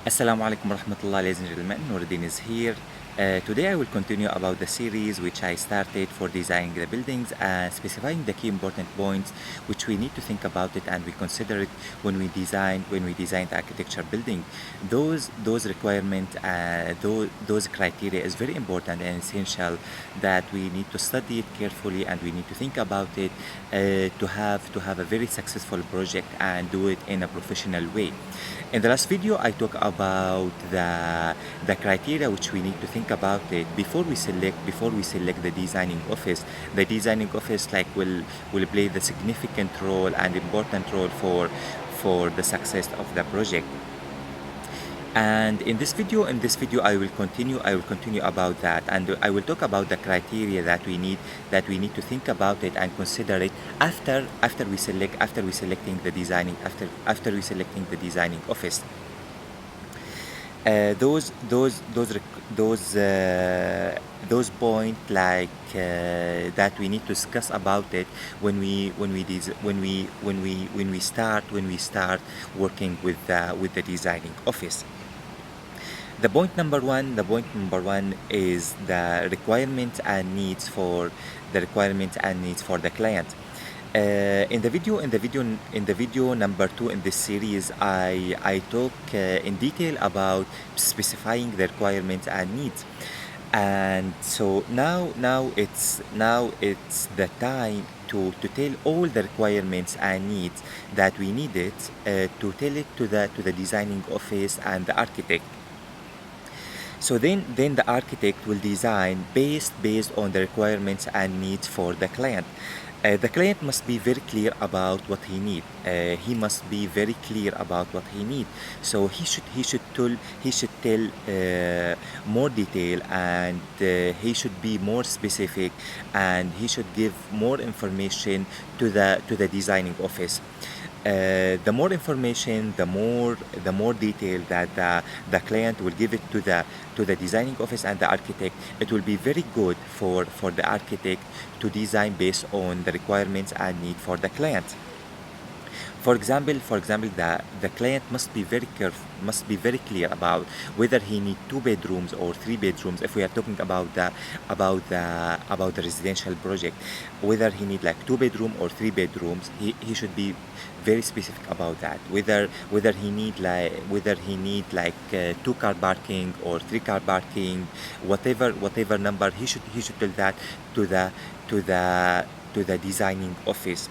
Assalamu alaikum warahmatullah, ladies and gentlemen. Nuruddin is here. Today I will continue about the series which I started for designing the buildings and specifying the key important points which we need to think about it and we consider it when we design the architecture building. Those requirements, those criteria is very important and essential that we need to study it carefully and we need to think about it to have a very successful project and do it in a professional way. In the last video, I talked about the criteria which we need to think about it before we select the designing office. The designing office will play the significant role and important role for the success of the project. And in this video, I will continue about that, and I will talk about the criteria that we need to think about it and consider it after we selecting the designing office. Those points that we need to discuss about it when we start working with the designing office. The point number one is the requirements and needs for the client. In the video number 2 in this series, I talk in detail about specifying the requirements and needs. And so now it's the time to tell all the requirements and needs that we needed to tell it to the designing office and the architect. So then the architect will design based on the requirements and needs for the client. The client must be very clear about what he needs. He must be very clear about what he needs. So he should tell more detail, and he should be more specific, and he should give more information to the designing office. The more information, the more detail that the client will give it to the designing office and the architect, it will be very good for the architect to design based on the requirements and need for the client. For example, the client must be very clear about whether he need 2 bedrooms or 3 bedrooms. If we are talking about the residential project, whether he need like 2 bedroom or 3 bedrooms, he should be very specific about that. Whether he need 2 car parking or 3 car parking, whatever number, he should tell that to the designing office.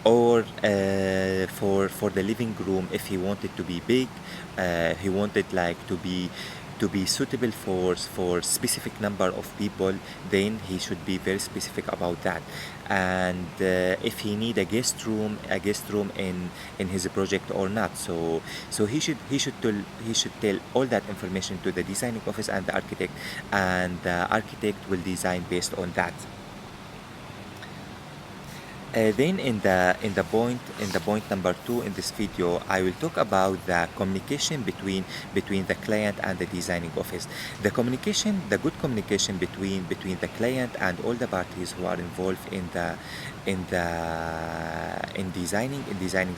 Or for the living room, if he wanted to be big, he wanted like to be suitable for specific number of people, then he should be very specific about that. And if he need a guest room in his project or not, so he should tell all that information to the designing office and the architect, and the architect will design based on that. Then in the point number 2 in this video, I will talk about the communication between the client and the designing office. The good communication between the client and all the parties who are involved in designing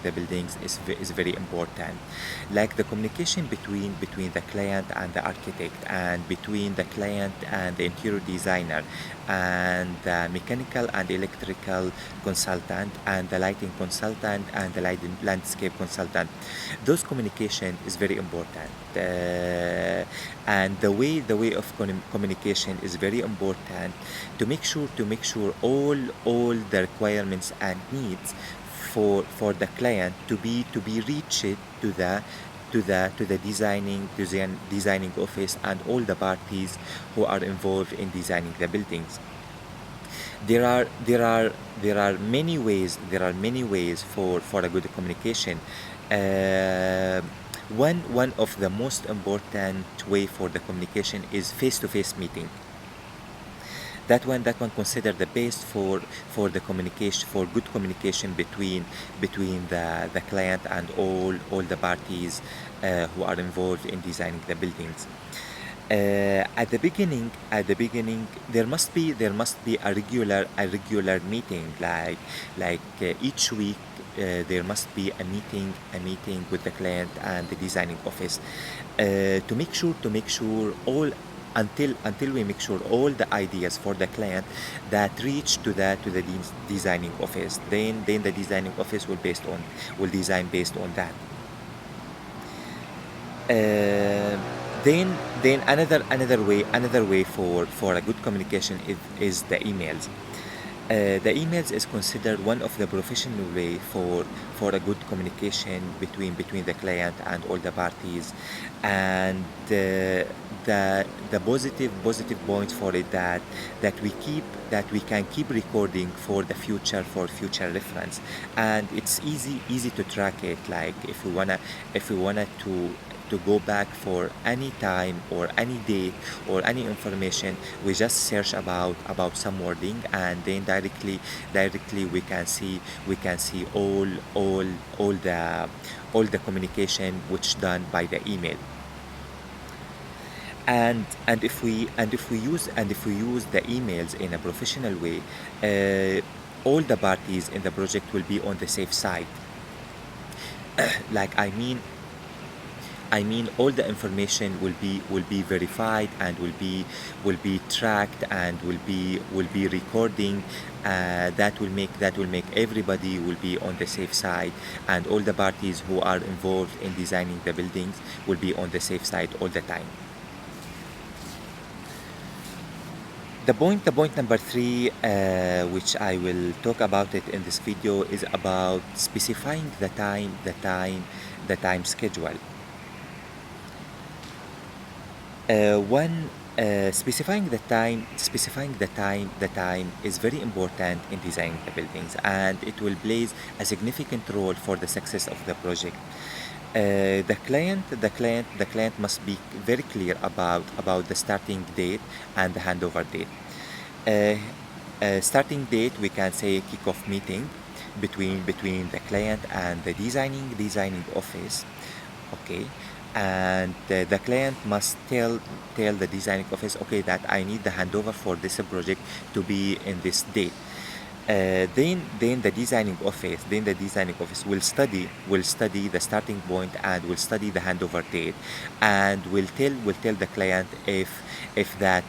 the buildings is very important. Like the communication between the client and the architect, and between the client and the interior designer, and the mechanical and electrical consultant, and the lighting consultant, and the landscape consultant. Those communication is very important, and the way of communication is very important to make sure all the requirements and needs for the client to be reached to the designing office and all the parties who are involved in designing the buildings. There are many ways for a good communication. One of the most important way for the communication is face-to-face meeting. That one considered the best for the communication, for good communication between the client and all the parties who are involved in designing the buildings. At the beginning, there must be a regular meeting, like each week. There must be a meeting with the client and the designing office, to make sure all until we make sure all the ideas for the client that reach to the designing office. Then the designing office will design based on that. Uh, then another way for a good communication is the emails. The emails is considered one of the professional way for a good communication between the client and all the parties, and the positive points for it, that we can keep recording for future reference, and it's easy to track it. Like if we wanted to go back for any time or any date or any information, we just search about some wording, and then directly we can see all the communication which done by the email. And if we use the emails in a professional way, all the parties in the project will be on the safe side. Like I mean, all the information will be verified, and will be tracked, and will be recording. That will make everybody will be on the safe side, and all the parties who are involved in designing the buildings will be on the safe side all the time. The point number three, which I will talk about it in this video, is about specifying the time schedule. One specifying the time is very important in designing the buildings, and it will play a significant role for the success of the project. The client must be very clear about the starting date and the handover date. Starting date, we can say kickoff meeting between the client and the designing office. Okay. And the client must tell the designing office, okay, that I need the handover for this project to be in this date. Then the designing office will study the starting point, and will study the handover date, and will tell the client if that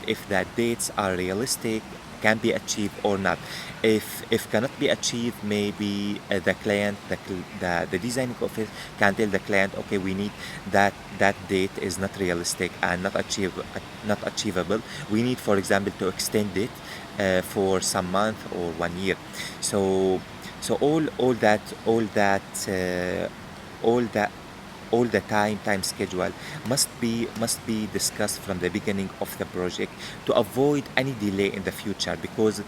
dates are realistic, can be achieved or not. If cannot be achieved, maybe the designing office can tell the client, okay, we need that date is not realistic and not achievable. We need, for example, to extend it for some month or 1 year. So all the time schedule must be discussed from the beginning of the project, to avoid any delay in the future, because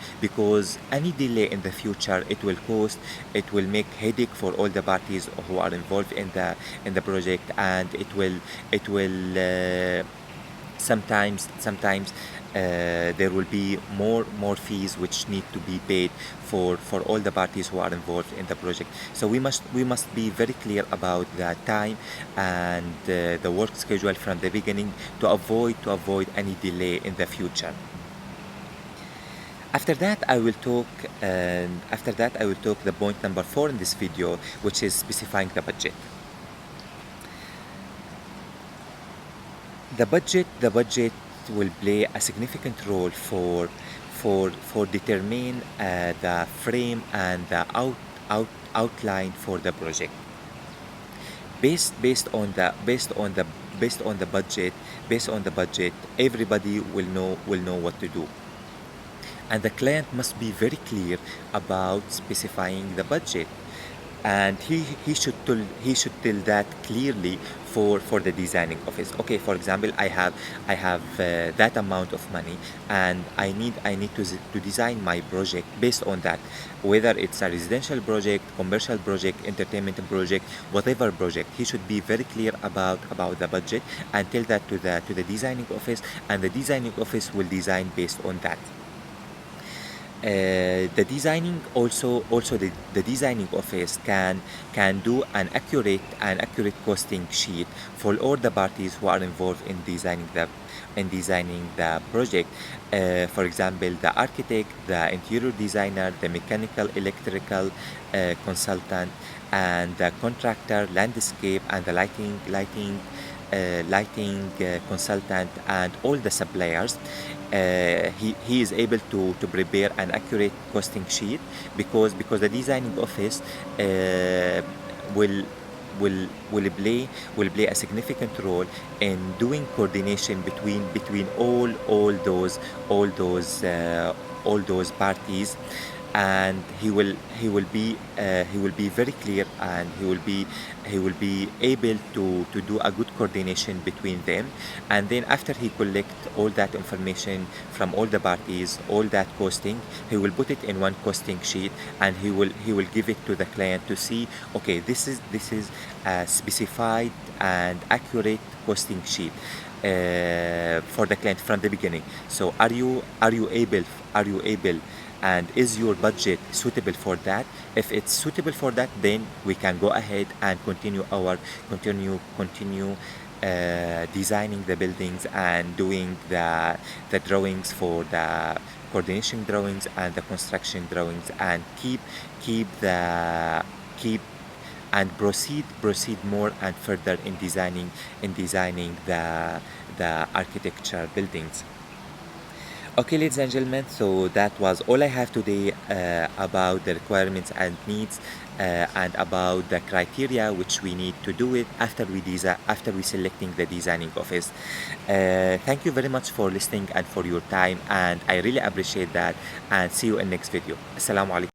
any delay in the future, it will make headache for all the parties who are involved in the project, and it will sometimes there will be more fees which need to be paid for all the parties who are involved in the project. So we must be very clear about the time and the work schedule from the beginning, to avoid any delay in the future. After that, I will talk the point number 4 in this video, which is specifying the budget. The budget will play a significant role for determine the frame and the outline for the project. Based on the budget, everybody will know what to do, and the client must be very clear about specifying the budget, and he should tell that clearly for the designing office. Okay, for example, I have that amount of money, and I need to design my project based on that, whether it's a residential project, commercial project, entertainment project, whatever project. He should be very clear about the budget, and tell that to the designing office, and the designing office will design based on that. The designing also the designing office can do an accurate costing sheet for all the parties who are involved in designing the project. For example, the architect, the interior designer, the mechanical electrical consultant, and the contractor, landscape, and the lighting consultant, and all the suppliers. He is able to prepare an accurate costing sheet, because the designing office will will play a significant role in doing coordination between all those parties. And he will be very clear, and he will be able to do a good coordination between them. And then after he collect all that information from all the parties, all that costing, he will put it in one costing sheet, and he will give it to the client to see, okay, this is a specified and accurate costing sheet for the client from the beginning. So are you able, and is your budget suitable for that? If it's suitable for that, then we can go ahead and continue designing the buildings and doing the drawings for the coordination drawings and the construction drawings, and keep and proceed more and further in designing the architecture buildings. Okay, ladies and gentlemen, so that was all I have today about the requirements and needs, and about the criteria which we need to do it after we selecting the designing office. Thank you very much for listening and for your time, and I really appreciate that, and see you in next video. Assalamu alaikum.